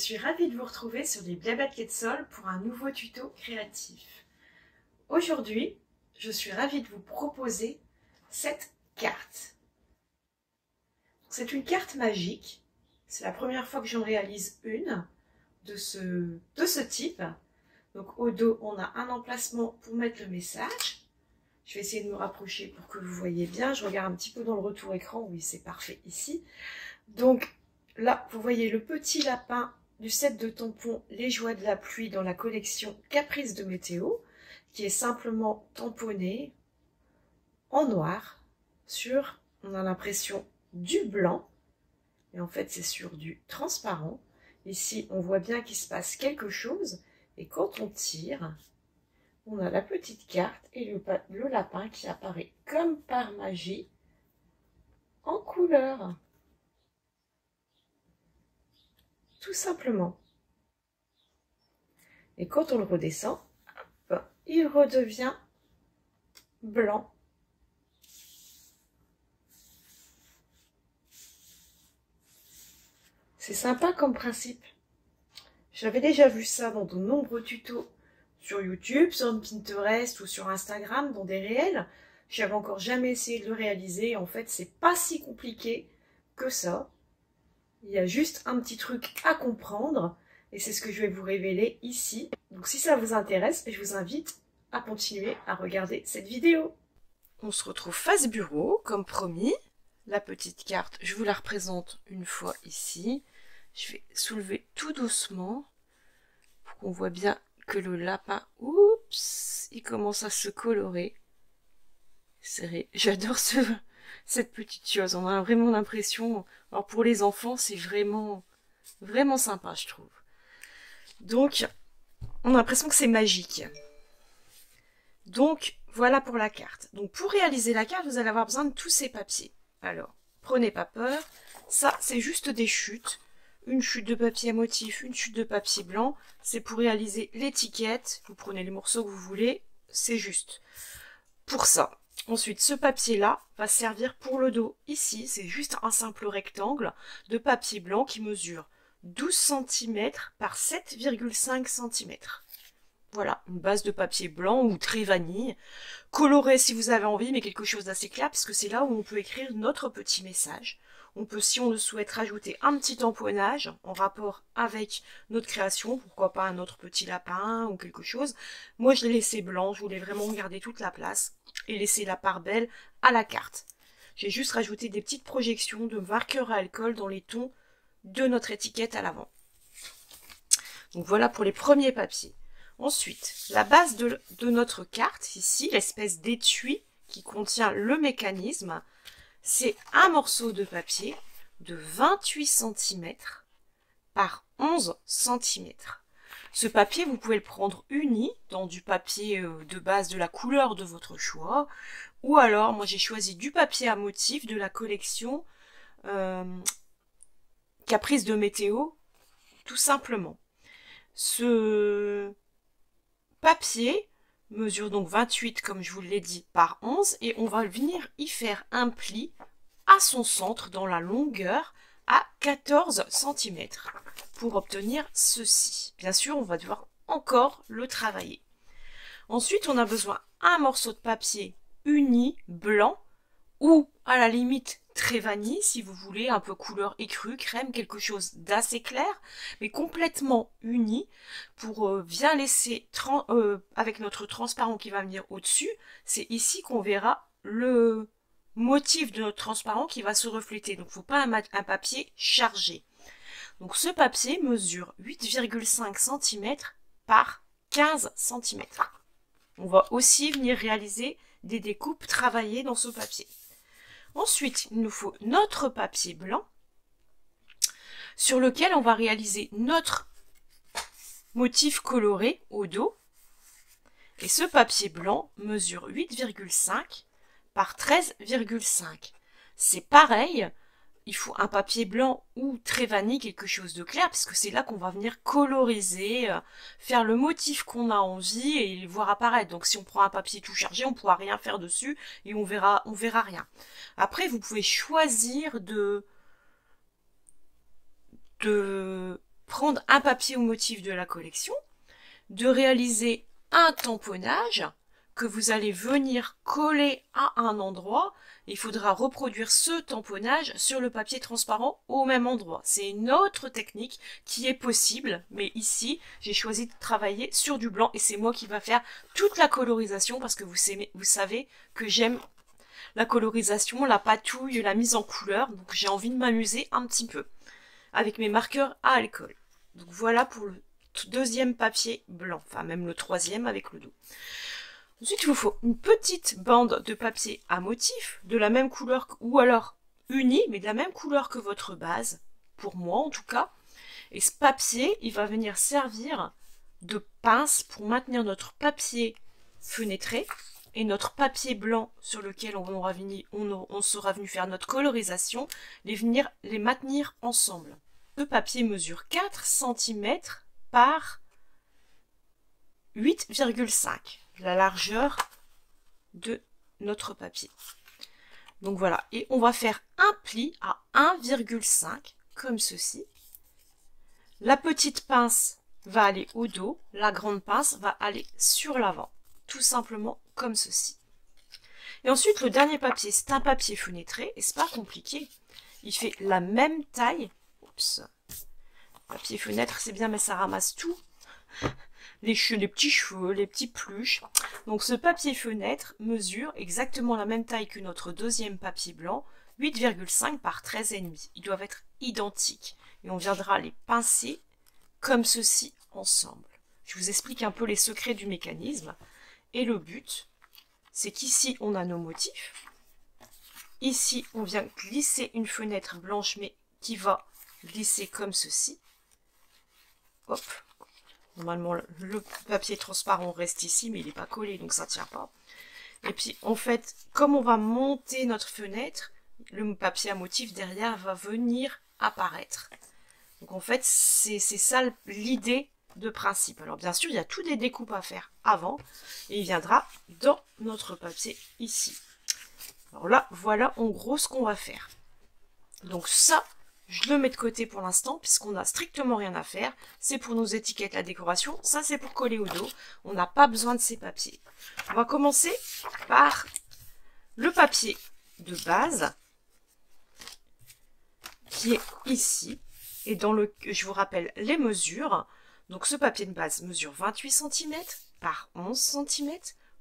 suis ravie de vous retrouver sur les Blablates Quetzal pour un nouveau tuto créatif. Aujourd'hui, je suis ravie de vous proposer cette carte. C'est une carte magique. C'est la première fois que j'en réalise une de ce type. Donc au dos, on a un emplacement pour mettre le message. Je vais essayer de me rapprocher pour que vous voyez bien. Je regarde un petit peu dans le retour écran. Oui, c'est parfait ici. Donc là, vous voyez le petit lapin du set de tampons Les Joies de la Pluie dans la collection Caprice de Météo, qui est simplement tamponné en noir sur, on a l'impression, du blanc. Et en fait, c'est sur du transparent. Ici, on voit bien qu'il se passe quelque chose. Et quand on tire, on a la petite carte et le lapin qui apparaît comme par magie en couleur. Tout simplement. Et quand on le redescend, hop, il redevient blanc. C'est sympa comme principe. J'avais déjà vu ça dans de nombreux tutos sur YouTube, sur Pinterest ou sur Instagram, dans des réels. J'avais encore jamais essayé de le réaliser. En fait, c'est pas si compliqué que ça. Il y a juste un petit truc à comprendre et c'est ce que je vais vous révéler ici. Donc si ça vous intéresse, je vous invite à continuer à regarder cette vidéo. On se retrouve face bureau, comme promis. La petite carte, je vous la représente une fois ici. Je vais soulever tout doucement pour qu'on voit bien que le lapin, oups, il commence à se colorer. J'adore cette petite chose. On a vraiment l'impression, alors pour les enfants, c'est vraiment sympa, je trouve. Donc, on a l'impression que c'est magique. Donc, voilà pour la carte. Donc, pour réaliser la carte, vous allez avoir besoin de tous ces papiers. Alors, prenez pas peur. Ça, c'est juste des chutes. Une chute de papier à motif, une chute de papier blanc. C'est pour réaliser l'étiquette. Vous prenez les morceaux que vous voulez. C'est juste pour ça. Ensuite, ce papier-là va servir pour le dos. Ici, c'est juste un simple rectangle de papier blanc qui mesure 12 cm par 7,5 cm. Voilà, une base de papier blanc ou très vanille. Coloré si vous avez envie, mais quelque chose d'assez clair, parce que c'est là où on peut écrire notre petit message. On peut, si on le souhaite, rajouter un petit tamponnage en rapport avec notre création, pourquoi pas un autre petit lapin ou quelque chose. Moi, je l'ai laissé blanc, je voulais vraiment garder toute la place et laisser la part belle à la carte. J'ai juste rajouté des petites projections de marqueurs à alcool dans les tons de notre étiquette à l'avant. Donc voilà pour les premiers papiers. Ensuite, la base de notre carte, ici, l'espèce d'étui qui contient le mécanisme, c'est un morceau de papier de 28 cm par 11 cm. Ce papier, vous pouvez le prendre uni dans du papier de base de la couleur de votre choix. Ou alors, moi j'ai choisi du papier à motif de la collection Caprice de Météo, tout simplement. Ce papier mesure donc 28, comme je vous l'ai dit, par 11. Et on va venir y faire un pli à son centre dans la longueur à 14 cm pour obtenir ceci. Bien sûr, on va devoir encore le travailler. Ensuite, on a besoin d'un morceau de papier uni blanc ou à la limite très vanille si vous voulez, un peu couleur écrue, crème, quelque chose d'assez clair, mais complètement uni pour bien laisser, avec notre transparent qui va venir au-dessus, c'est ici qu'on verra le motif de notre transparent qui va se refléter. Donc, il ne faut pas un papier chargé. Donc, ce papier mesure 8,5 cm par 15 cm. On va aussi venir réaliser des découpes travaillées dans ce papier. Ensuite, il nous faut notre papier blanc sur lequel on va réaliser notre motif coloré au dos. Et ce papier blanc mesure 8,5 par 13,5. C'est pareil, il faut un papier blanc ou très vanille, quelque chose de clair, parce que c'est là qu'on va venir coloriser, faire le motif qu'on a envie et le voir apparaître. Donc si on prend un papier tout chargé, on ne pourra rien faire dessus et on verra rien. Après, vous pouvez choisir de prendre un papier au motif de la collection, de réaliser un tamponnage que vous allez venir coller à un endroit. Il faudra reproduire ce tamponnage sur le papier transparent au même endroit. C'est une autre technique qui est possible, mais ici, j'ai choisi de travailler sur du blanc et c'est moi qui va faire toute la colorisation parce que vous savez que j'aime la colorisation, la patouille, la mise en couleur. Donc j'ai envie de m'amuser un petit peu avec mes marqueurs à alcool. Donc voilà pour le deuxième papier blanc, enfin même le troisième avec le dos. Ensuite, il vous faut une petite bande de papier à motif, de la même couleur, ou alors unie, mais de la même couleur que votre base, pour moi en tout cas. Et ce papier, il va venir servir de pince pour maintenir notre papier fenêtré et notre papier blanc sur lequel on sera venu faire notre colorisation, les maintenir ensemble. Ce papier mesure 4 cm par 8,5, la largeur de notre papier. Donc voilà, et on va faire un pli à 1,5 comme ceci. La petite pince va aller au dos, la grande pince va aller sur l'avant, tout simplement comme ceci. Et ensuite le dernier papier, c'est un papier fenêtré et c'est pas compliqué. Il fait la même taille. Oups. Papier fenêtre, c'est bien, mais ça ramasse tout. Les petits cheveux, les petits pluches. Donc ce papier fenêtre mesure exactement la même taille que notre deuxième papier blanc, 8,5 par 13,5. Ils doivent être identiques. Et on viendra les pincer comme ceci ensemble. Je vous explique un peu les secrets du mécanisme. Et le but, c'est qu'ici on a nos motifs. Ici on vient glisser une fenêtre blanche mais qui va glisser comme ceci. Hop. Normalement, le papier transparent reste ici, mais il n'est pas collé, donc ça ne tient pas. Et puis, en fait, comme on va monter notre fenêtre, le papier à motif derrière va venir apparaître. Donc, en fait, c'est ça l'idée de principe. Alors, bien sûr, il y a tout des découpes à faire avant, et il viendra dans notre papier ici. Alors là, voilà en gros ce qu'on va faire. Donc ça, je le mets de côté pour l'instant, puisqu'on n'a strictement rien à faire. C'est pour nos étiquettes, la décoration. Ça, c'est pour coller au dos. On n'a pas besoin de ces papiers. On va commencer par le papier de base, qui est ici. Et dans le, je vous rappelle les mesures. Donc, ce papier de base mesure 28 cm par 11 cm.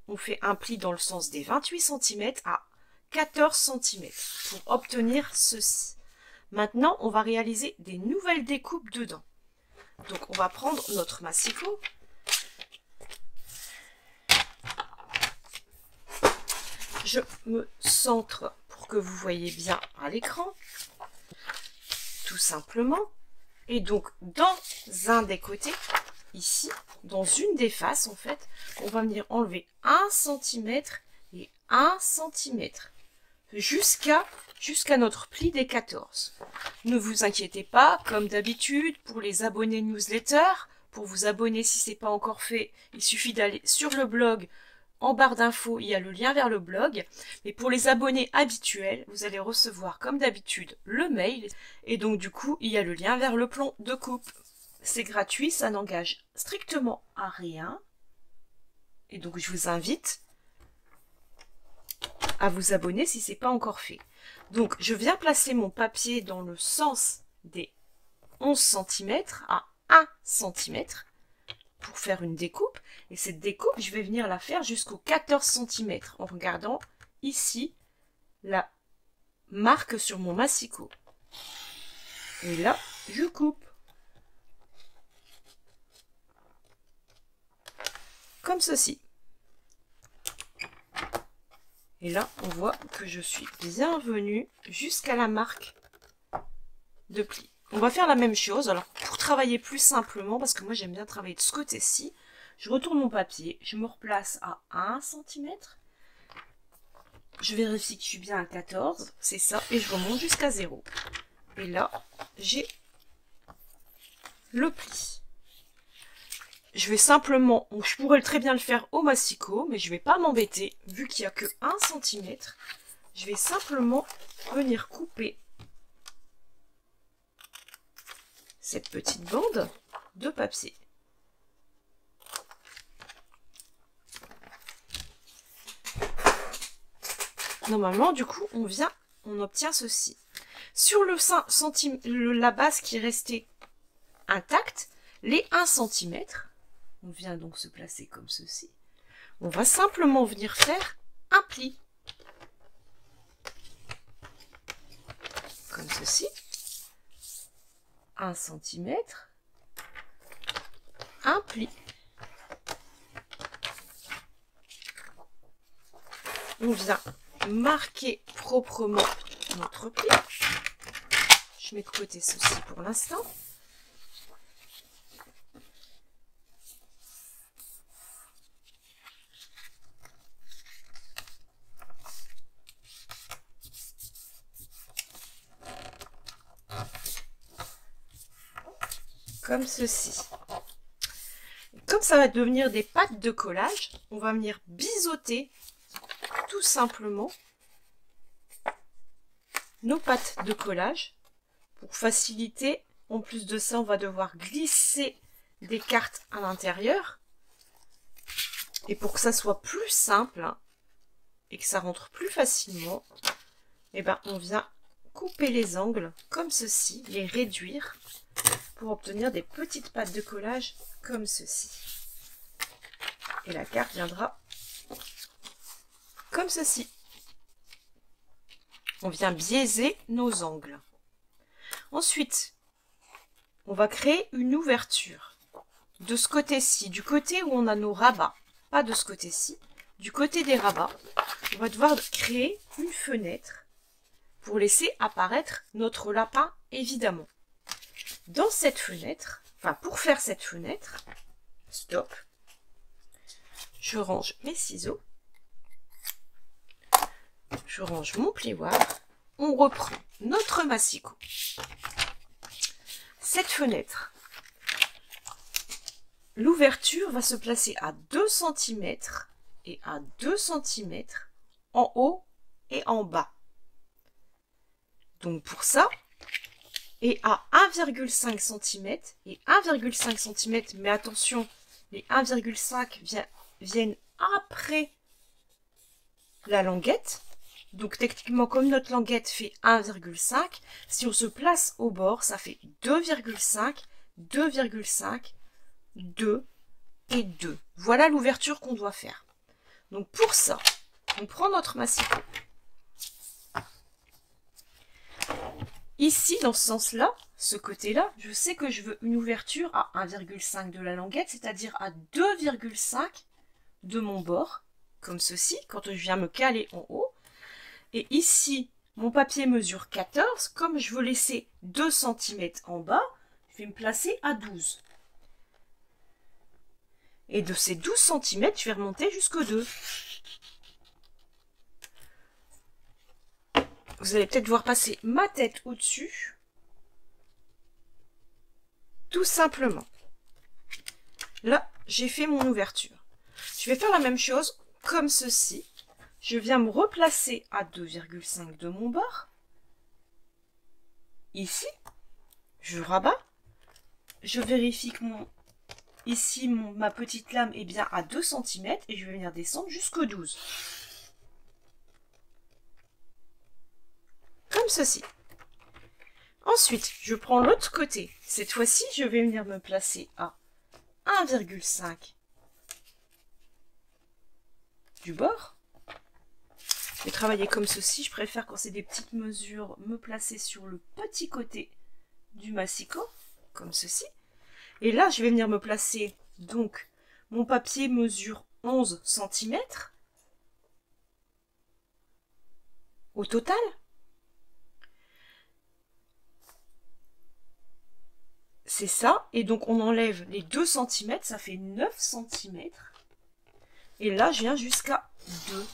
On fait un pli dans le sens des 28 cm à 14 cm pour obtenir ceci. Maintenant, on va réaliser des nouvelles découpes dedans. Donc, on va prendre notre massicot. Je me centre pour que vous voyez bien à l'écran. Tout simplement. Et donc, dans un des côtés, ici, dans une des faces, en fait, on va venir enlever 1 cm et 1 cm. Jusqu'à notre pli des 14. Ne vous inquiétez pas, comme d'habitude, pour les abonnés newsletter, pour vous abonner si ce n'est pas encore fait, il suffit d'aller sur le blog, en barre d'infos, il y a le lien vers le blog. Mais pour les abonnés habituels, vous allez recevoir comme d'habitude le mail, et donc du coup, il y a le lien vers le plan de coupe. C'est gratuit, ça n'engage strictement à rien, et donc je vous invite à vous abonner si ce n'est pas encore fait. Donc, je viens placer mon papier dans le sens des 11 cm à 1 cm pour faire une découpe. Et cette découpe, je vais venir la faire jusqu'au 14 cm en regardant ici la marque sur mon massicot. Et là, je coupe. Comme ceci. Et là, on voit que je suis bien venue jusqu'à la marque de pli. On va faire la même chose. Alors, pour travailler plus simplement, parce que moi, j'aime bien travailler de ce côté-ci, je retourne mon papier, je me replace à 1 cm. Je vérifie que je suis bien à 14, c'est ça, et je remonte jusqu'à 0. Et là, j'ai le pli. Je vais simplement, je pourrais très bien le faire au massicot, mais je ne vais pas m'embêter, vu qu'il n'y a que 1 cm. Je vais simplement venir couper cette petite bande de papier. Normalement, du coup, on obtient ceci. Sur la base qui est restée intacte, les 1 cm, on vient donc se placer comme ceci. On va simplement venir faire un pli. Comme ceci. 1 cm, un pli. On vient marquer proprement notre pli. Je mets de côté ceci pour l'instant. Comme ceci. Comme ça va devenir des pattes de collage, on va venir biseauter tout simplement nos pattes de collage pour faciliter. En plus de ça, on va devoir glisser des cartes à l'intérieur. Et pour que ça soit plus simple et que ça rentre plus facilement, eh ben, on vient couper les angles comme ceci, les réduire pour obtenir des petites pattes de collage comme ceci. Et la carte viendra comme ceci. On vient biaiser nos angles. Ensuite, on va créer une ouverture. De ce côté-ci, du côté où on a nos rabats, pas de ce côté-ci, du côté des rabats, on va devoir créer une fenêtre pour laisser apparaître notre lapin, évidemment. Dans cette fenêtre, enfin pour faire cette fenêtre, stop, je range mes ciseaux, je range mon plioir, on reprend notre massicot. Cette fenêtre, l'ouverture va se placer à 2 cm et à 2 cm en haut et en bas. Donc pour ça, et à 1,5 cm et 1,5 cm, mais attention, les 1,5 viennent après la languette. Donc techniquement, comme notre languette fait 1,5, si on se place au bord, ça fait 2,5, 2,5, 2 et 2. Voilà l'ouverture qu'on doit faire. Donc pour ça, on prend notre massicot. Ici, dans ce sens-là, ce côté-là, je sais que je veux une ouverture à 1,5 de la languette, c'est-à-dire à 2,5 de mon bord, comme ceci, quand je viens me caler en haut. Et ici, mon papier mesure 14. Comme je veux laisser 2 cm en bas, je vais me placer à 12. Et de ces 12 cm, je vais remonter jusqu'au 2. Vous allez peut-être voir passer ma tête au-dessus. Tout simplement. Là, j'ai fait mon ouverture. Je vais faire la même chose comme ceci. Je viens me replacer à 2,5 de mon bord. Ici, je rabats. Je vérifie que ma petite lame est bien à 2 cm et je vais venir descendre jusqu'au 12. Comme ceci. Ensuite, je prends l'autre côté. Cette fois-ci, je vais venir me placer à 1,5 du bord. Je vais travailler comme ceci. Je préfère, quand c'est des petites mesures, me placer sur le petit côté du massicot, comme ceci. Et là, je vais venir me placer, donc, mon papier mesure 11 cm au total. C'est ça, et donc on enlève les 2 cm, ça fait 9 cm. Et là, je viens jusqu'à 2,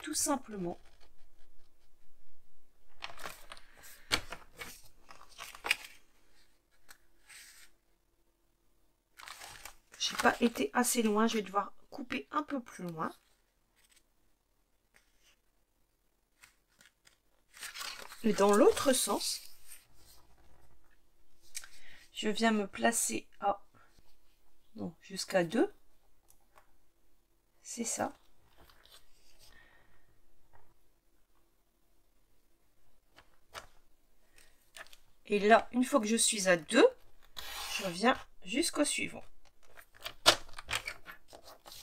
tout simplement. J'ai pas été assez loin, je vais devoir couper un peu plus loin. Et dans l'autre sens, je viens me placer à jusqu'à 2. C'est ça. Et là, une fois que je suis à 2, je viens jusqu'au suivant.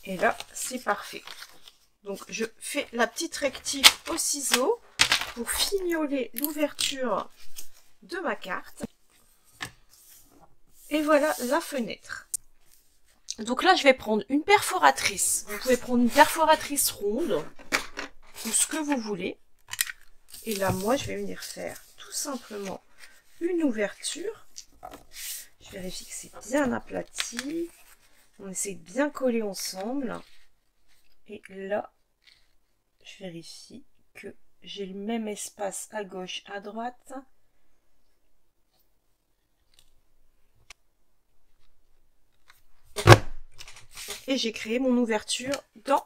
Et là, c'est parfait. Donc, je fais la petite rectif au ciseau pour fignoler l'ouverture de ma carte. Et voilà la fenêtre. Donc là, je vais prendre une perforatrice. Vous pouvez prendre une perforatrice ronde ou ce que vous voulez. Et là, moi, je vais venir faire tout simplement une ouverture. Je vérifie que c'est bien aplati. On essaie de bien coller ensemble. Et là, je vérifie que j'ai le même espace à gauche, à droite. Et j'ai créé mon ouverture dans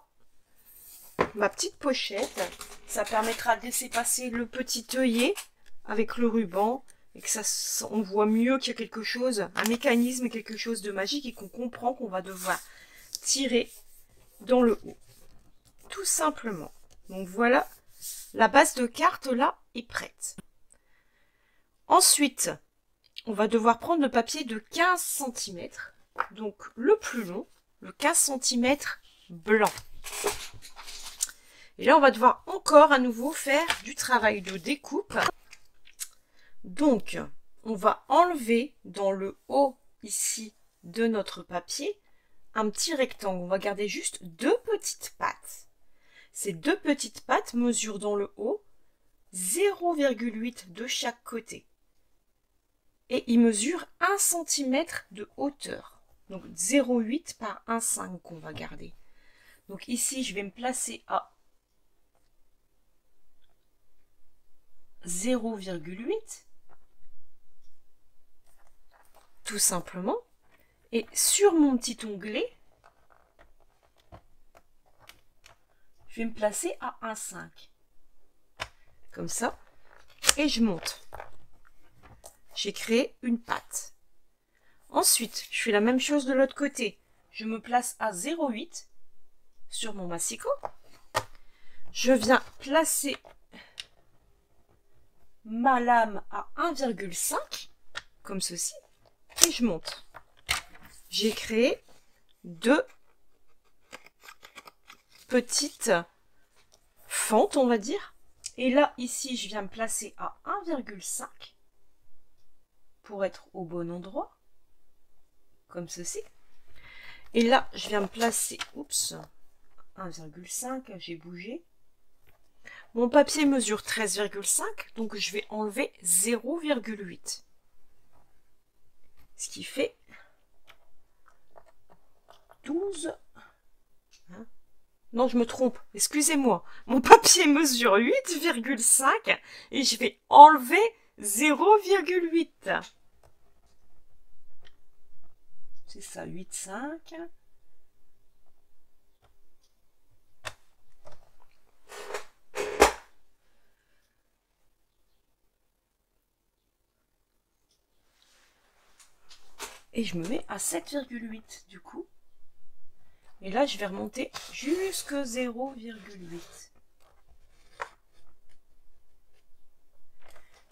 ma petite pochette. Ça permettra de laisser passer le petit œillet avec le ruban et que ça, on voit mieux qu'il y a quelque chose, un mécanisme, quelque chose de magique et qu'on comprend qu'on va devoir tirer dans le haut. Tout simplement. Donc voilà, la base de carte là est prête. Ensuite, on va devoir prendre le papier de 15 cm, donc le plus long, le 15 cm blanc. Et là, on va devoir encore à nouveau faire du travail de découpe. Donc, on va enlever dans le haut ici de notre papier un petit rectangle. On va garder juste 2 petites pattes. Ces 2 petites pattes mesurent dans le haut 0,8 de chaque côté. Et ils mesurent 1 cm de hauteur. Donc 0,8 par 1,5 qu'on va garder. Donc ici, je vais me placer à 0,8. Tout simplement. Et sur mon petit onglet, je vais me placer à 1,5. Comme ça. Et je monte. J'ai créé une patte. Ensuite, je fais la même chose de l'autre côté. Je me place à 0,8 sur mon massicot. Je viens placer ma lame à 1,5, comme ceci, et je monte. J'ai créé 2 petites fentes, on va dire. Et là, ici, je viens me placer à 1,5 pour être au bon endroit, comme ceci. Et là, je viens me placer, 1,5, j'ai bougé. Mon papier mesure 13,5, donc je vais enlever 0,8. Ce qui fait 12. Non, je me trompe, excusez-moi. Mon papier mesure 8,5 et je vais enlever 0,8. C'est ça, 8,5. Et je me mets à 7,8 du coup. Et là, je vais remonter jusque 0,8.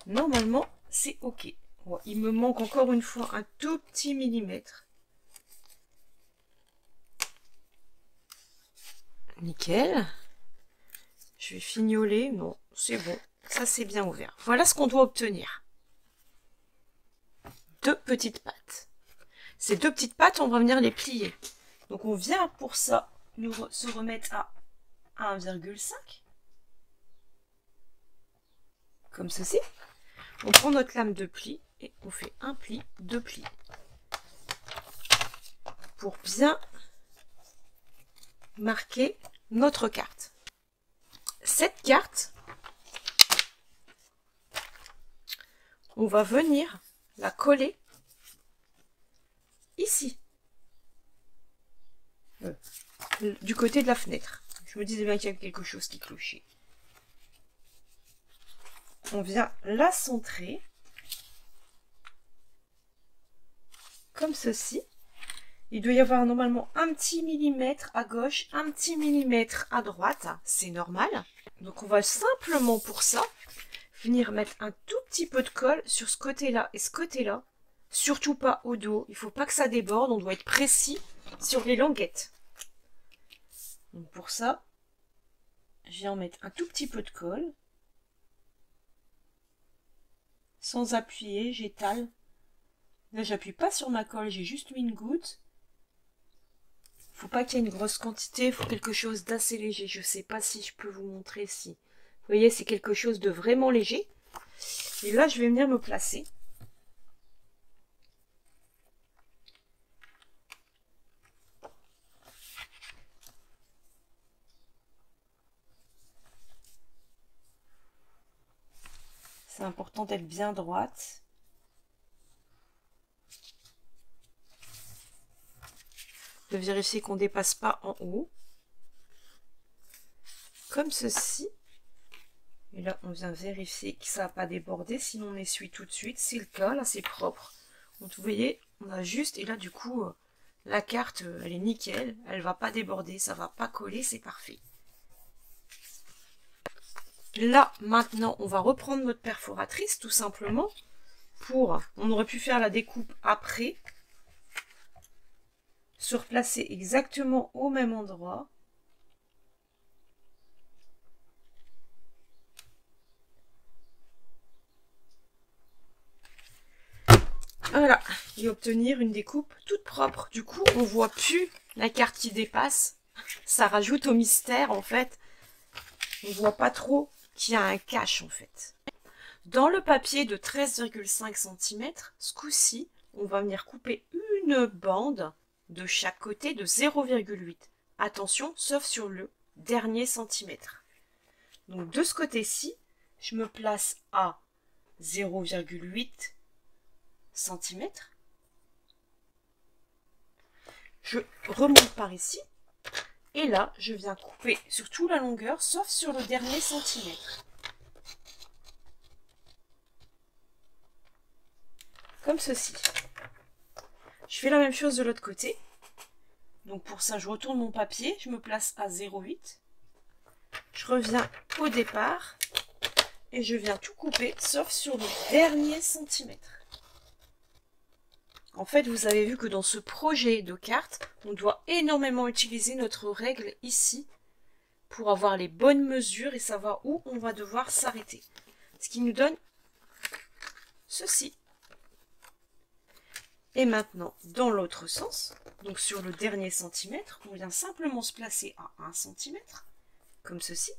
Normalement, c'est OK. Bon, il me manque encore une fois un tout petit millimètre. Nickel. Je vais fignoler. Non, c'est bon. Ça, c'est bien ouvert. Voilà ce qu'on doit obtenir. 2 petites pattes. Ces 2 petites pattes, on va venir les plier. Donc, on vient pour ça se remettre à 1,5. Comme ceci. On prend notre lame de pli et on fait un pli, 2 plis. Pour bien marquer notre carte. Cette carte, on va venir la coller ici, du côté de la fenêtre. Je me disais bien qu'il y avait quelque chose qui clochait. On vient la centrer. comme ceci. Il doit y avoir normalement un petit millimètre à gauche, un petit millimètre à droite, c'est normal. Donc on va simplement pour ça venir mettre un tout petit peu de colle sur ce côté-là et ce côté-là. Surtout pas au dos, il ne faut pas que ça déborde, on doit être précis sur les languettes. Donc pour ça, je vais en mettre un tout petit peu de colle. Sans appuyer, j'étale. Là, j'appuie pas sur ma colle, j'ai juste mis une goutte. Faut pas qu'il y ait une grosse quantité, il faut quelque chose d'assez léger. Je sais pas si je peux vous montrer si. Vous voyez, c'est quelque chose de vraiment léger. Et là, je vais venir me placer. C'est important d'être bien droite. De vérifier qu'on ne dépasse pas en haut. Comme ceci. Et là, on vient vérifier que ça n'a pas débordé, sinon on essuie tout de suite. C'est le cas, là c'est propre. Donc vous voyez, on a juste, et là du coup, la carte, elle est nickel. Elle ne va pas déborder, ça ne va pas coller, c'est parfait. Là, maintenant, on va reprendre notre perforatrice, tout simplement, on aurait pu faire la découpe après, se replacer exactement au même endroit. Voilà, et obtenir une découpe toute propre. Du coup, on voit plus la carte qui dépasse. Ça rajoute au mystère, en fait. On voit pas trop qu'il y a un cache, en fait. Dans le papier de 13,5 cm, ce coup-ci, on va venir couper une bande de chaque côté de 0,8. Attention, sauf sur le dernier centimètre. Donc de ce côté-ci, je me place à 0,8 cm. Je remonte par ici. Et là, je viens couper sur toute la longueur, sauf sur le dernier centimètre. Comme ceci. Je fais la même chose de l'autre côté. Donc pour ça, je retourne mon papier, je me place à 0,8. Je reviens au départ et je viens tout couper, sauf sur le dernier centimètre. En fait, vous avez vu que dans ce projet de carte, on doit énormément utiliser notre règle ici pour avoir les bonnes mesures et savoir où on va devoir s'arrêter. Ce qui nous donne ceci. Et maintenant, dans l'autre sens, donc sur le dernier centimètre, on vient simplement se placer à 1 cm, comme ceci.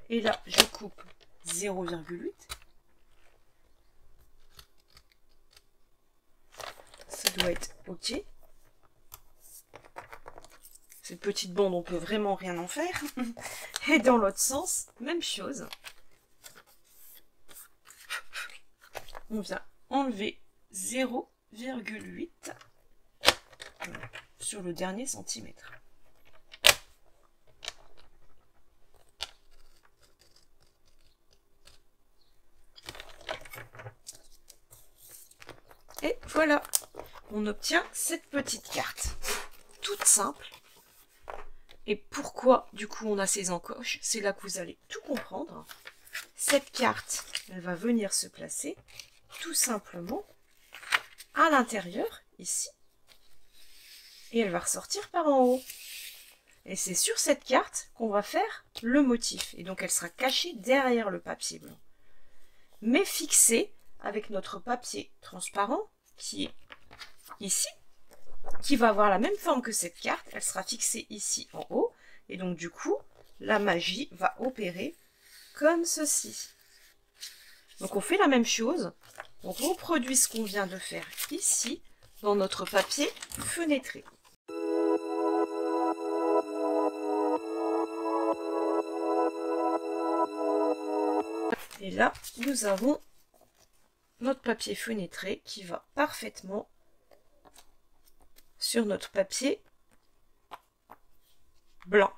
Et là, je coupe 0,8. Ça doit être OK. Cette petite bande, on peut vraiment rien en faire. Et dans l'autre sens, même chose. On vient enlever 0,8 sur le dernier centimètre. Et voilà, on obtient cette petite carte. Toute simple. Et pourquoi, du coup, on a ces encoches? C'est là que vous allez tout comprendre. Cette carte, elle va venir se placer tout simplement à l'intérieur, ici. Et elle va ressortir par en haut. Et c'est sur cette carte qu'on va faire le motif. Et donc, elle sera cachée derrière le papier blanc. Mais fixée avec notre papier transparent qui est ici, qui va avoir la même forme que cette carte. Elle sera fixée ici en haut. Et donc, du coup, la magie va opérer comme ceci. Donc, on fait la même chose. On reproduit ce qu'on vient de faire ici, dans notre papier fenêtré. Et là, nous avons notre papier fenêtré qui va parfaitement sur notre papier blanc.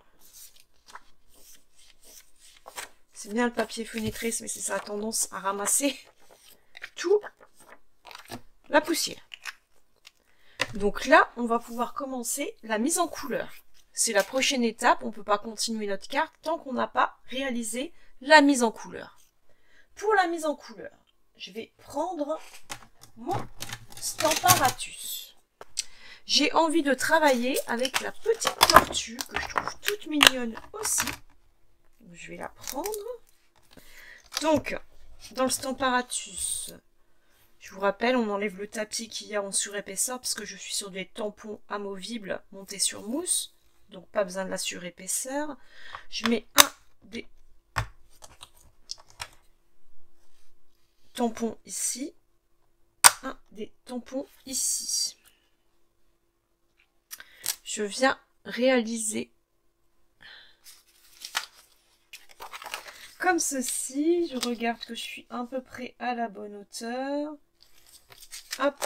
C'est bien le papier fenêtré, mais ça a tendance à ramasser tout la poussière. Donc là, on va pouvoir commencer la mise en couleur. C'est la prochaine étape, on ne peut pas continuer notre carte tant qu'on n'a pas réalisé la mise en couleur. Pour la mise en couleur, je vais prendre mon Stamparatus. J'ai envie de travailler avec la petite tortue que je trouve toute mignonne aussi. Je vais la prendre. Donc, dans le Stamparatus, je vous rappelle, on enlève le tapis qu'il y a en surépaisseur parce que je suis sur des tampons amovibles montés sur mousse. Donc, pas besoin de la surépaisseur. Je mets un des tampons ici. Un des tampons ici. Je viens réaliser comme ceci. Je regarde que je suis à peu près à la bonne hauteur. Hop.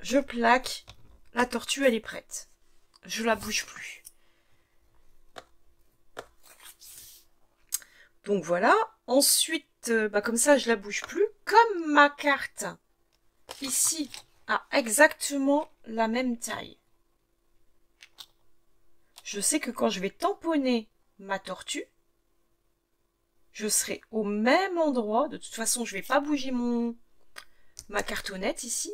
Je plaque. La tortue, elle est prête. Je la bouge plus. Donc voilà. Ensuite, comme ça, je la bouge plus. Comme ma carte ici a exactement la même taille. Je sais que quand je vais tamponner ma tortue, je serai au même endroit. De toute façon, je ne vais pas bouger ma cartonnette ici.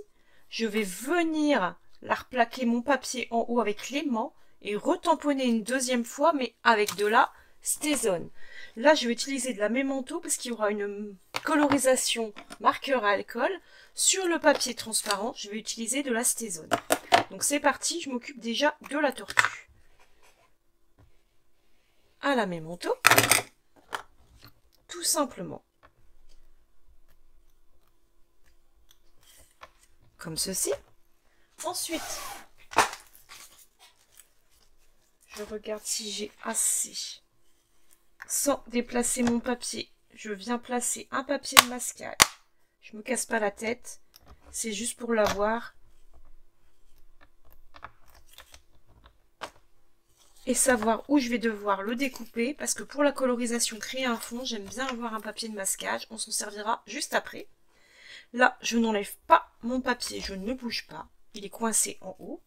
Je vais venir la replaquer mon papier en haut avec l'aimant et retamponner une deuxième fois, mais avec de la Stazone. Là, je vais utiliser de la Memento parce qu'il y aura une colorisation marqueur à alcool. Sur le papier transparent, je vais utiliser de la Stazone. Donc c'est parti, je m'occupe déjà de la tortue. À la Memento, tout simplement. Comme ceci. Ensuite, je regarde si j'ai assez. Sans déplacer mon papier, je viens placer un papier de masquage. Je me casse pas la tête, c'est juste pour l'avoir. Et savoir où je vais devoir le découper, parce que pour la colorisation, créer un fond, j'aime bien avoir un papier de masquage. On s'en servira juste après. Là, je n'enlève pas mon papier, je ne bouge pas. Il est coincé en haut.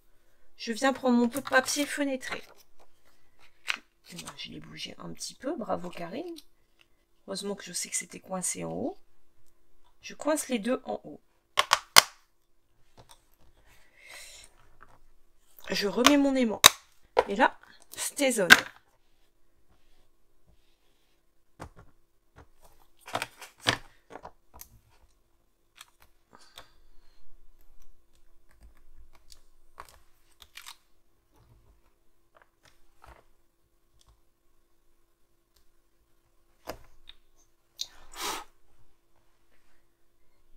Je viens prendre mon peu de papier fenêtré. Je l'ai bougé un petit peu, bravo Karine. Heureusement que je sais que c'était coincé en haut. Je coince les deux en haut. Je remets mon aimant. Et là, Stazone.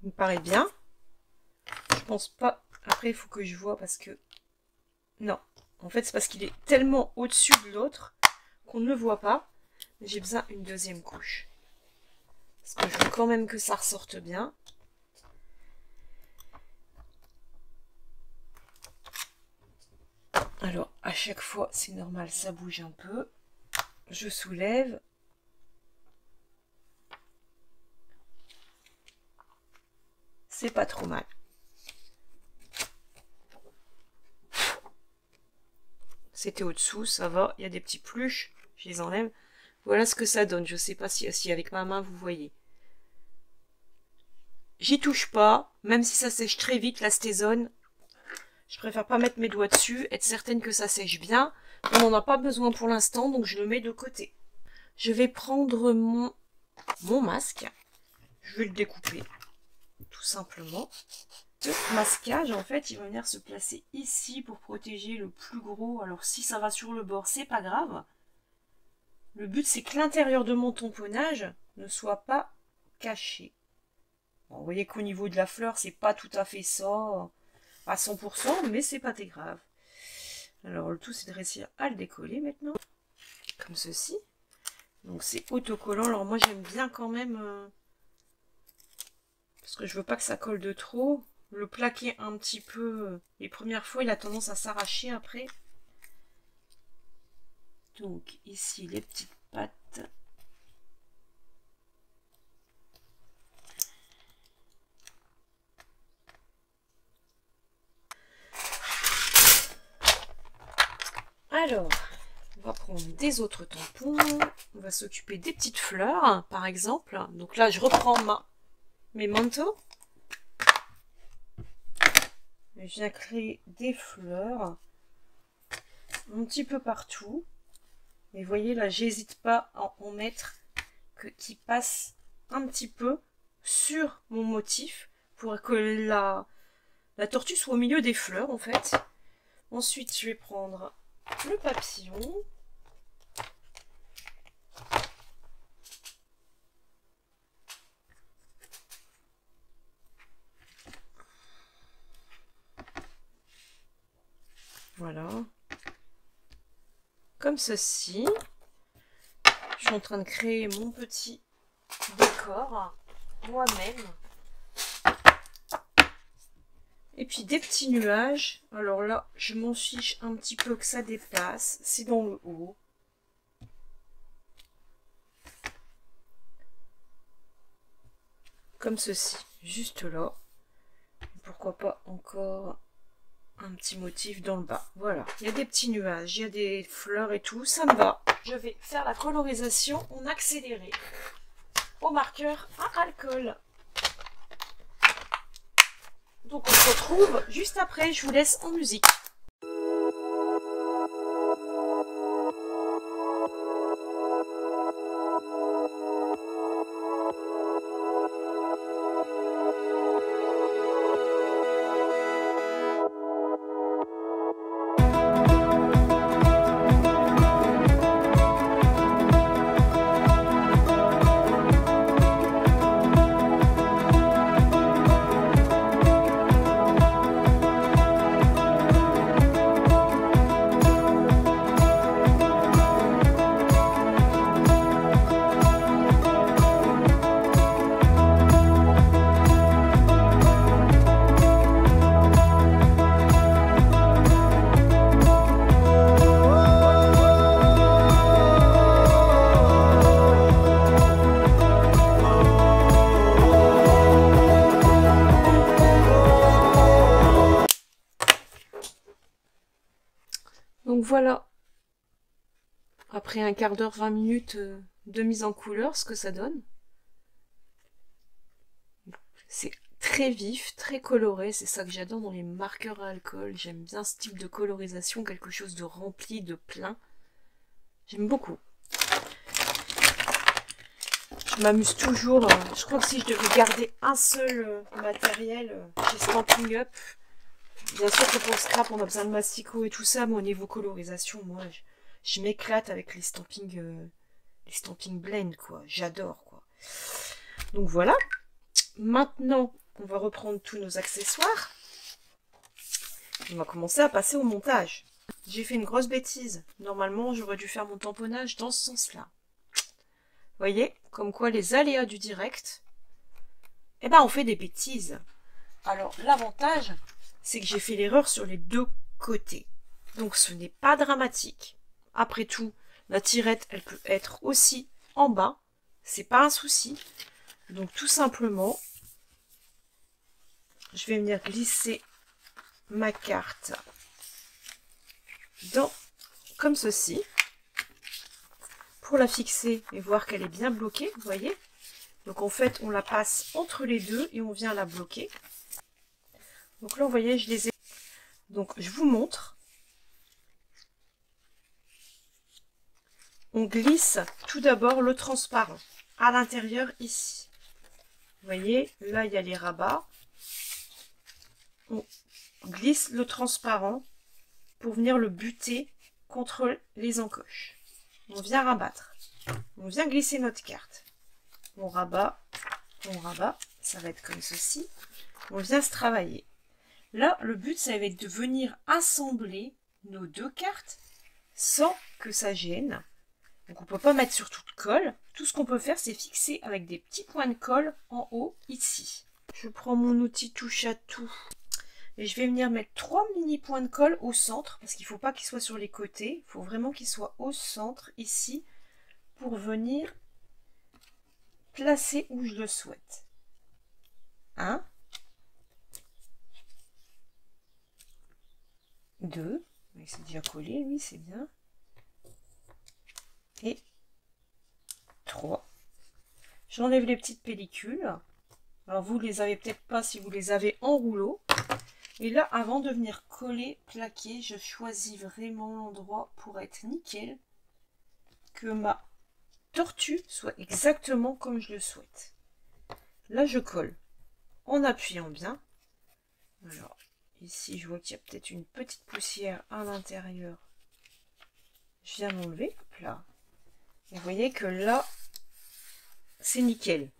Il me paraît bien. Je pense pas. Après, il faut que je vois parce que... Non. En fait, c'est parce qu'il est tellement au-dessus de l'autre qu'on ne le voit pas. J'ai besoin d'une deuxième couche. Parce que je veux quand même que ça ressorte bien. Alors, à chaque fois, c'est normal, ça bouge un peu. Je soulève. C'est pas trop mal. C'était au-dessous, ça va. Il y a des petits pluches, je les enlève. Voilà ce que ça donne. Je sais pas si avec ma main vous voyez. J'y touche pas, même si ça sèche très vite, la Stazone. Je préfère pas mettre mes doigts dessus, être certaine que ça sèche bien. On n'en a pas besoin pour l'instant, donc je le mets de côté. Je vais prendre mon masque. Je vais le découper, tout simplement. Ce masquage, en fait, il va venir se placer ici pour protéger le plus gros. Alors, si ça va sur le bord, c'est pas grave. Le but, c'est que l'intérieur de mon tamponnage ne soit pas caché. Bon, vous voyez qu'au niveau de la fleur, c'est pas tout à fait ça à 100%, mais c'est pas très grave. Alors, le tout, c'est de réussir à le décoller maintenant, comme ceci. Donc, c'est autocollant. Alors, moi, j'aime bien quand même, parce que je veux pas que ça colle de trop. Le plaquer un petit peu. Les premières fois, il a tendance à s'arracher après. Donc, ici, les petites pattes. Alors, on va prendre des autres tampons. On va s'occuper des petites fleurs, par exemple. Donc là, je reprends mes manteaux. Et je viens créer des fleurs un petit peu partout. Et vous voyez, là, j'hésite pas à en mettre qui passe un petit peu sur mon motif pour que la tortue soit au milieu des fleurs, en fait. Ensuite, je vais prendre le papillon. Voilà. Comme ceci. Je suis en train de créer mon petit décor moi-même. Et puis des petits nuages. Alors là, je m'en fiche un petit peu que ça dépasse. C'est dans le haut. Comme ceci, juste là. Pourquoi pas encore un petit motif dans le bas. Voilà, il y a des petits nuages, il y a des fleurs et tout, ça me va. Je vais faire la colorisation en accéléré au marqueur à alcool. Donc on se retrouve juste après, je vous laisse en musique. Donc voilà, après un quart d'heure, 20 minutes de mise en couleur, ce que ça donne. C'est très vif, très coloré, c'est ça que j'adore dans les marqueurs à alcool. J'aime bien ce type de colorisation, quelque chose de rempli, de plein. J'aime beaucoup. Je m'amuse toujours, je crois que si je devais garder un seul matériel chez Stampin' Up, bien sûr que pour le scrap on a besoin de masticot et tout ça, mais au niveau colorisation, moi je m'éclate avec les Stampin' Blend, quoi. J'adore, quoi. Donc voilà. Maintenant, on va reprendre tous nos accessoires. On va commencer à passer au montage. J'ai fait une grosse bêtise. Normalement, j'aurais dû faire mon tamponnage dans ce sens-là. Vous voyez, comme quoi les aléas du direct, eh ben on fait des bêtises. Alors, l'avantage, c'est que j'ai fait l'erreur sur les deux côtés. Donc, ce n'est pas dramatique. Après tout, la tirette, elle peut être aussi en bas. C'est pas un souci. Donc, tout simplement, je vais venir glisser ma carte comme ceci. Pour la fixer et voir qu'elle est bien bloquée, vous voyez. Donc en fait, on la passe entre les deux et on vient la bloquer. Donc là, vous voyez, je les ai... Donc je vous montre. On glisse tout d'abord le transparent à l'intérieur ici. Vous voyez, là, il y a les rabats. On glisse le transparent pour venir le buter contre les encoches. On vient rabattre. On vient glisser notre carte. On rabat, ça va être comme ceci. On vient se travailler. Là, le but, ça va être de venir assembler nos deux cartes sans que ça gêne. Donc, on ne peut pas mettre sur toute colle. Tout ce qu'on peut faire, c'est fixer avec des petits points de colle en haut, ici. Je prends mon outil touche à tout. Et je vais venir mettre 3 mini points de colle au centre, parce qu'il ne faut pas qu'ils soient sur les côtés. Il faut vraiment qu'ils soient au centre, ici, pour venir placer où je le souhaite. 1, 2, C'est déjà collé, oui, c'est bien. Et 3. J'enlève les petites pellicules. Alors vous les avez peut-être pas si vous les avez en rouleau. Et là, avant de venir coller, plaquer, je choisis vraiment l'endroit pour être nickel. Que ma tortue soit exactement comme je le souhaite. Là, je colle en appuyant bien. Alors, ici, je vois qu'il y a peut-être une petite poussière à l'intérieur. Je viens m'enlever, hop là. Et vous voyez que là, c'est nickel.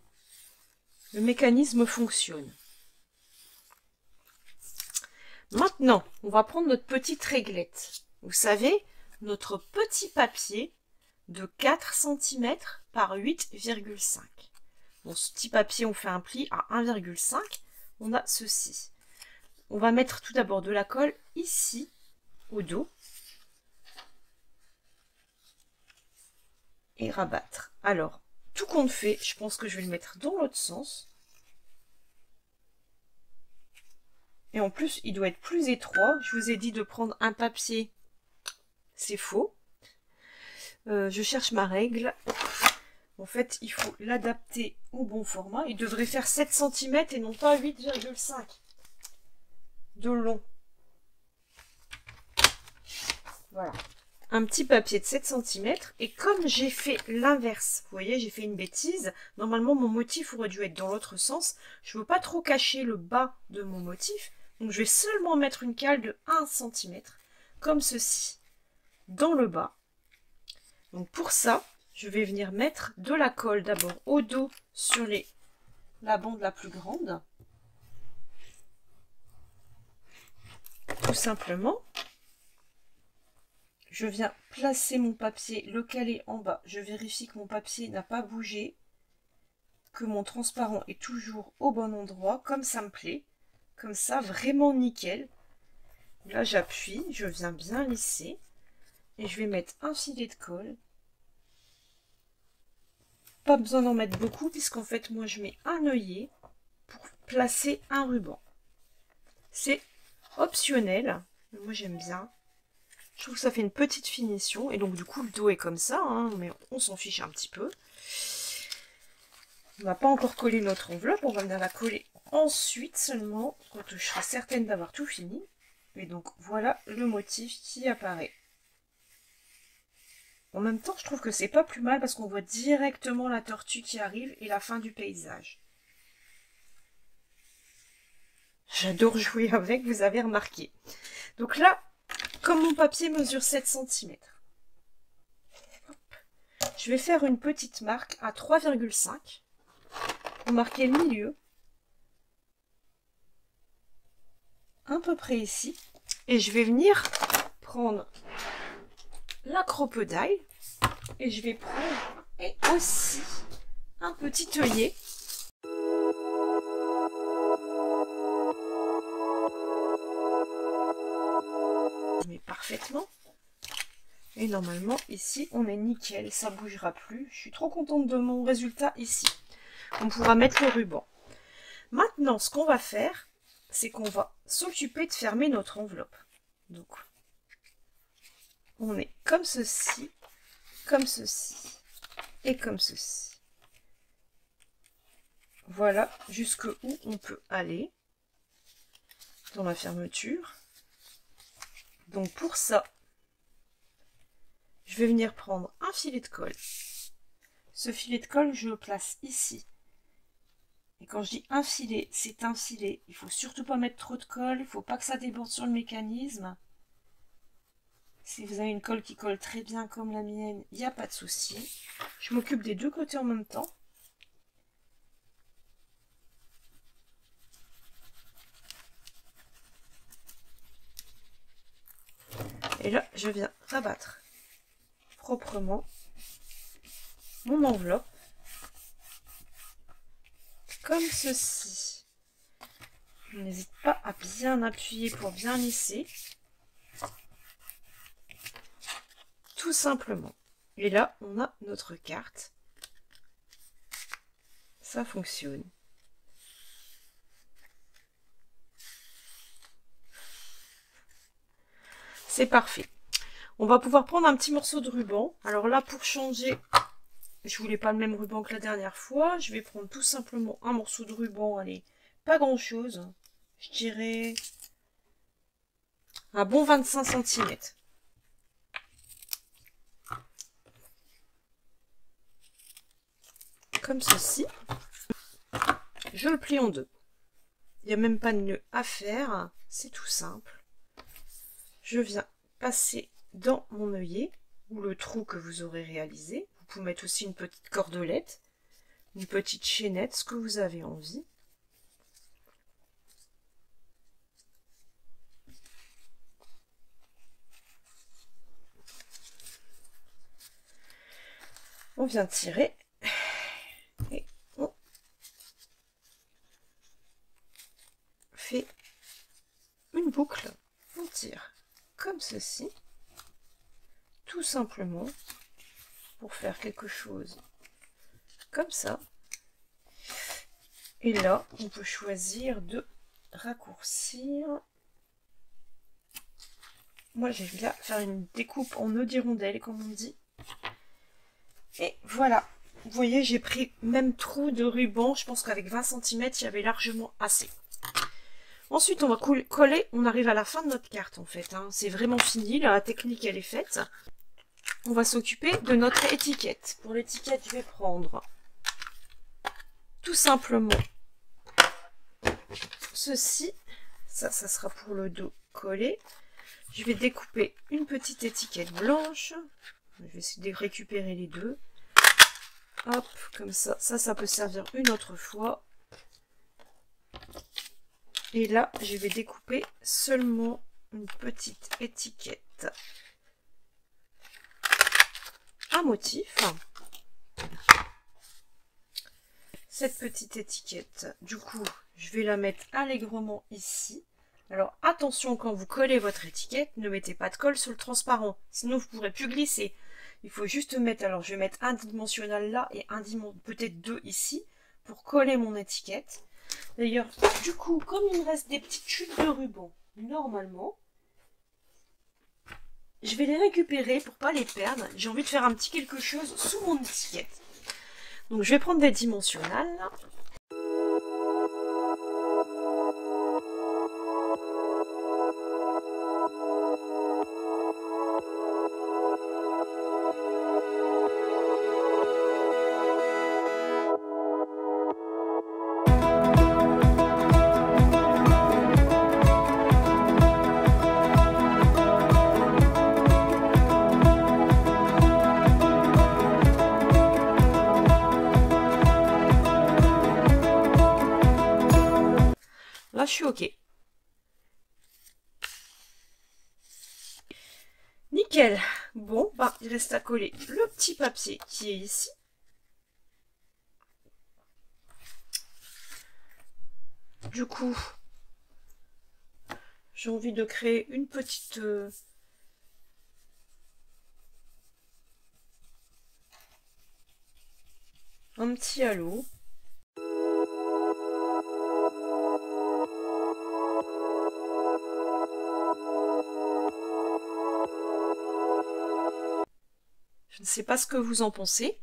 Le mécanisme fonctionne. Maintenant, on va prendre notre petite réglette. Vous savez, notre petit papier de 4 cm par 8,5. Bon, ce petit papier, on fait un pli à 1,5. On a ceci. On va mettre tout d'abord de la colle ici, au dos. Et rabattre. Alors, tout compte fait, je pense que je vais le mettre dans l'autre sens. Et en plus, il doit être plus étroit. Je vous ai dit de prendre un papier. C'est faux. Je cherche ma règle. En fait, il faut l'adapter au bon format. Il devrait faire 7 cm et non pas 8,5 de long. Voilà. Un petit papier de 7 cm. Et comme j'ai fait l'inverse, vous voyez, j'ai fait une bêtise. Normalement, mon motif aurait dû être dans l'autre sens. Je ne veux pas trop cacher le bas de mon motif. Donc, je vais seulement mettre une cale de 1 cm, comme ceci, dans le bas. Donc, pour ça, je vais venir mettre de la colle d'abord au dos sur la bande la plus grande. Tout simplement. Je viens placer mon papier, le caler en bas. Je vérifie que mon papier n'a pas bougé, que mon transparent est toujours au bon endroit, comme ça me plaît. Comme ça, vraiment nickel. Là, j'appuie, je viens bien lisser. Et je vais mettre un filet de colle. Pas besoin d'en mettre beaucoup, puisqu'en fait, moi, je mets un œillet pour placer un ruban. C'est optionnel. Moi, j'aime bien. Je trouve que ça fait une petite finition. Et donc, du coup, le dos est comme ça, hein, mais on s'en fiche un petit peu. On va pas encore coller notre enveloppe. On va venir la coller ensuite seulement, quand je serai certaine d'avoir tout fini. Et donc, voilà le motif qui apparaît. En même temps, je trouve que c'est pas plus mal parce qu'on voit directement la tortue qui arrive et la fin du paysage. J'adore jouer avec, vous avez remarqué. Donc là, comme mon papier mesure 7 cm, je vais faire une petite marque à 3,5 pour marquer le milieu. À peu près ici. Et je vais venir prendre la cropedaille et je vais prendre et aussi un petit œillet. Mais parfaitement. Et normalement ici on est nickel, ça bougera plus. Je suis trop contente de mon résultat ici. On pourra mettre le ruban. Maintenant ce qu'on va faire, c'est qu'on va s'occuper de fermer notre enveloppe. Donc on est comme ceci et comme ceci. Voilà jusqu'où on peut aller dans la fermeture. Donc pour ça, je vais venir prendre un filet de colle. Ce filet de colle, je le place ici. Et quand je dis un filet, c'est un filet. Il ne faut surtout pas mettre trop de colle, il ne faut pas que ça déborde sur le mécanisme. Si vous avez une colle qui colle très bien comme la mienne, il n'y a pas de souci. Je m'occupe des deux côtés en même temps. Et là, je viens rabattre proprement mon enveloppe comme ceci. N'hésite pas à bien appuyer pour bien lisser. Tout simplement. Et là, on a notre carte. Ça fonctionne. C'est parfait. On va pouvoir prendre un petit morceau de ruban. Alors là, pour changer, je voulais pas le même ruban que la dernière fois. Je vais prendre tout simplement un morceau de ruban. Allez, pas grand chose. Je dirais un bon 25 cm. Comme ceci. Je le plie en deux. Il n'y a même pas de nœud à faire. C'est tout simple. Je viens passer dans mon œillet ou le trou que vous aurez réalisé. Vous pouvez mettre aussi une petite cordelette, une petite chaînette, ce que vous avez envie. On vient tirer et on fait une boucle. On tire comme ceci, tout simplement, pour faire quelque chose comme ça. Et là, on peut choisir de raccourcir. Moi, j'aime bien faire une découpe en nœud d'hirondelle, comme on dit. Et voilà. Vous voyez, j'ai pris même trou de ruban. Je pense qu'avec 20 cm, il y avait largement assez. Ensuite, on va coller. On arrive à la fin de notre carte, en fait. Hein. C'est vraiment fini. Là, la technique, elle est faite. On va s'occuper de notre étiquette. Pour l'étiquette, je vais prendre tout simplement ceci. Ça sera pour le dos collé. Je vais découper une petite étiquette blanche. Je vais essayer de récupérer les deux. Hop, comme ça. Ça peut servir une autre fois. Et là, je vais découper seulement une petite étiquette à motif. Cette petite étiquette, du coup, je vais la mettre allègrement ici. Alors attention, quand vous collez votre étiquette, ne mettez pas de colle sur le transparent, sinon vous ne pourrez plus glisser. Il faut juste mettre, alors je vais mettre un dimensionnel là et peut-être deux ici, pour coller mon étiquette. D'ailleurs, du coup, comme il me reste des petites chutes de ruban, normalement, je vais les récupérer pour pas les perdre. J'ai envie de faire un petit quelque chose sous mon étiquette. Donc je vais prendre des dimensionnels. Là, je suis OK. Nickel. Bon, bah, il reste à coller le petit papier qui est ici. Du coup, j'ai envie de créer une petite... un petit halo. Je ne sais pas ce que vous en pensez.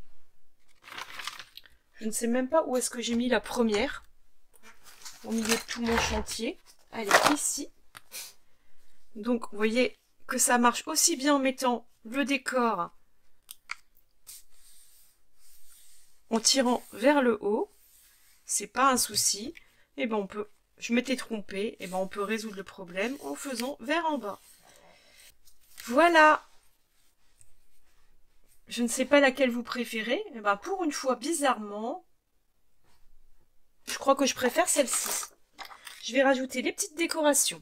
Je ne sais même pas où est-ce que j'ai mis la première. Au milieu de tout mon chantier. Elle est ici. Donc, vous voyez que ça marche aussi bien en mettant le décor en tirant vers le haut. C'est pas un souci. Et ben on peut, je m'étais trompée, et ben on peut résoudre le problème en faisant vers en bas. Voilà. Je ne sais pas laquelle vous préférez. Et ben pour une fois, bizarrement, je crois que je préfère celle-ci. Je vais rajouter les petites décorations.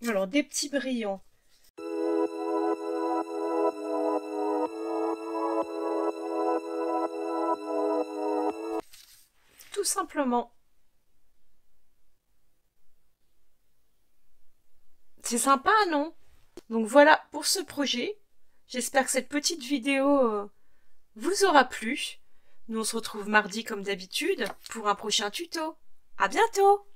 Alors, des petits brillants. Tout simplement. C'est sympa, non? Donc voilà pour ce projet. J'espère que cette petite vidéo vous aura plu. Nous on se retrouve mardi comme d'habitude pour un prochain tuto. À bientôt!